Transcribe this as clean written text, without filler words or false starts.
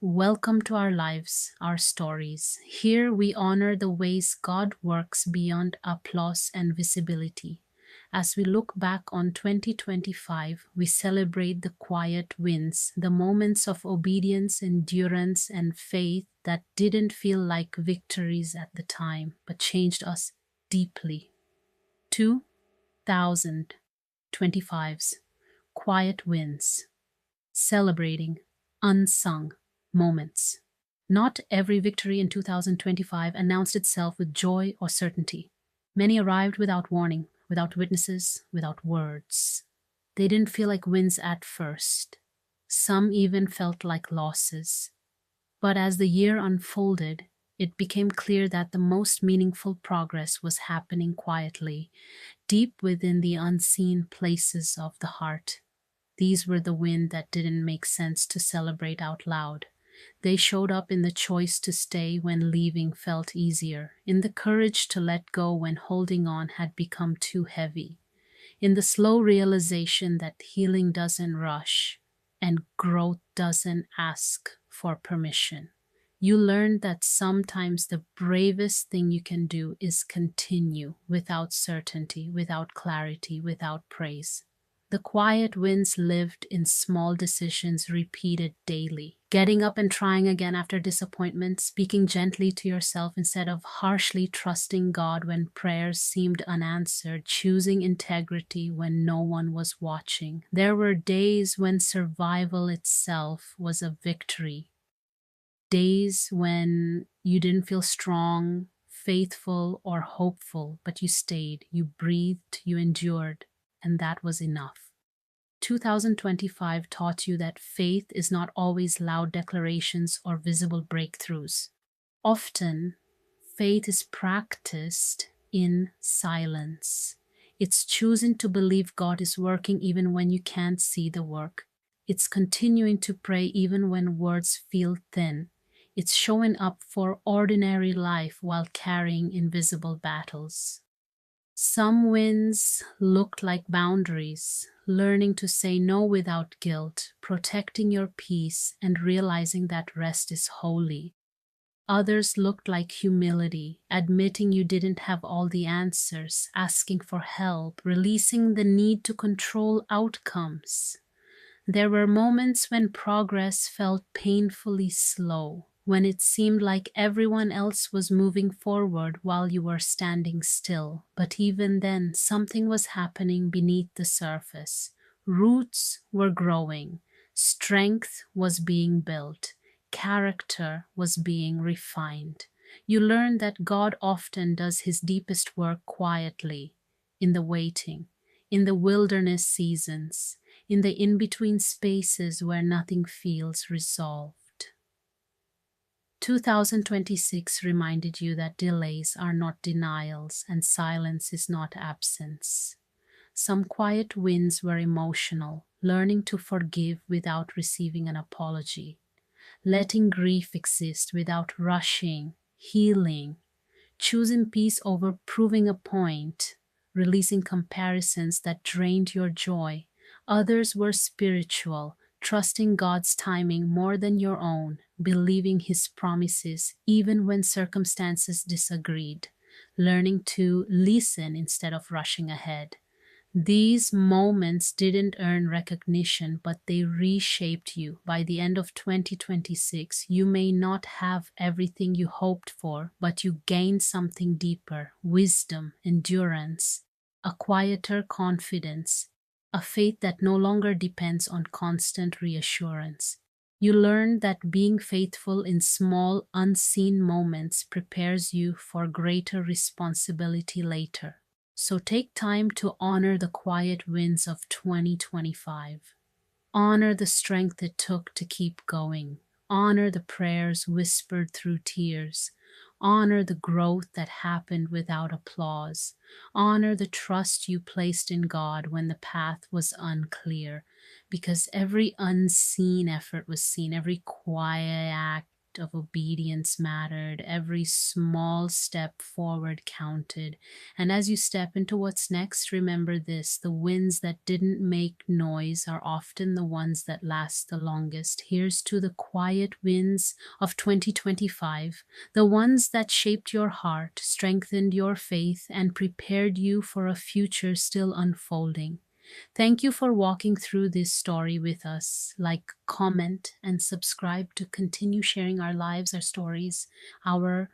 Welcome to our lives, our stories. Here we honor the ways God works beyond applause and visibility. As we look back on 2025, we celebrate the quiet wins, the moments of obedience, endurance, and faith that didn't feel like victories at the time, but changed us deeply. 2025's quiet wins, celebrating unsung moments. Not every victory in 2025 announced itself with joy or certainty. Many arrived without warning, without witnesses, without words. They didn't feel like wins at first. Some even felt like losses. But as the year unfolded, it became clear that the most meaningful progress was happening quietly, deep within the unseen places of the heart. These were the wins that didn't make sense to celebrate out loud. They showed up in the choice to stay when leaving felt easier, in the courage to let go when holding on had become too heavy, in the slow realization that healing doesn't rush and growth doesn't ask for permission. You learned that sometimes the bravest thing you can do is continue without certainty, without clarity, without praise. The quiet wins lived in small decisions repeated daily. Getting up and trying again after disappointment, speaking gently to yourself instead of harshly trusting God when prayers seemed unanswered, choosing integrity when no one was watching. There were days when survival itself was a victory. Days when you didn't feel strong, faithful, or hopeful, but you stayed, you breathed, you endured, and that was enough. 2025 taught you that faith is not always loud declarations or visible breakthroughs. Often, faith is practiced in silence. It's choosing to believe God is working even when you can't see the work. It's continuing to pray even when words feel thin. It's showing up for ordinary life while carrying invisible battles. Some wins looked like boundaries, learning to say no without guilt, protecting your peace, and realizing that rest is holy. Others looked like humility, admitting you didn't have all the answers, asking for help, releasing the need to control outcomes. There were moments when progress felt painfully slow, when it seemed like everyone else was moving forward while you were standing still. But even then, something was happening beneath the surface. Roots were growing, strength was being built, character was being refined. You learned that God often does his deepest work quietly, in the waiting, in the wilderness seasons, in the in-between spaces where nothing feels resolved. 2026 reminded you that delays are not denials and silence is not absence. Some quiet wins were emotional, learning to forgive without receiving an apology, letting grief exist without rushing, healing, choosing peace over proving a point, releasing comparisons that drained your joy. Others were spiritual, trusting God's timing more than your own, believing His promises even when circumstances disagreed, learning to listen instead of rushing ahead. These moments didn't earn recognition, but they reshaped you. By the end of 2026, you may not have everything you hoped for, but you gained something deeper: wisdom, endurance, a quieter confidence, a faith that no longer depends on constant reassurance. You learn that being faithful in small, unseen moments prepares you for greater responsibility later. So take time to honor the quiet wins of 2025. Honor the strength it took to keep going. Honor the prayers whispered through tears. Honor the growth that happened without applause. Honor the trust you placed in God when the path was unclear, because every unseen effort was seen, every quiet act act of obedience mattered. Every small step forward counted. And as you step into what's next, remember this: the wins that didn't make noise are often the ones that last the longest. Here's to the quiet wins of 2025, the ones that shaped your heart, strengthened your faith, and prepared you for a future still unfolding. Thank you for walking through this story with us. Like, comment, and subscribe to continue sharing our lives, our stories, our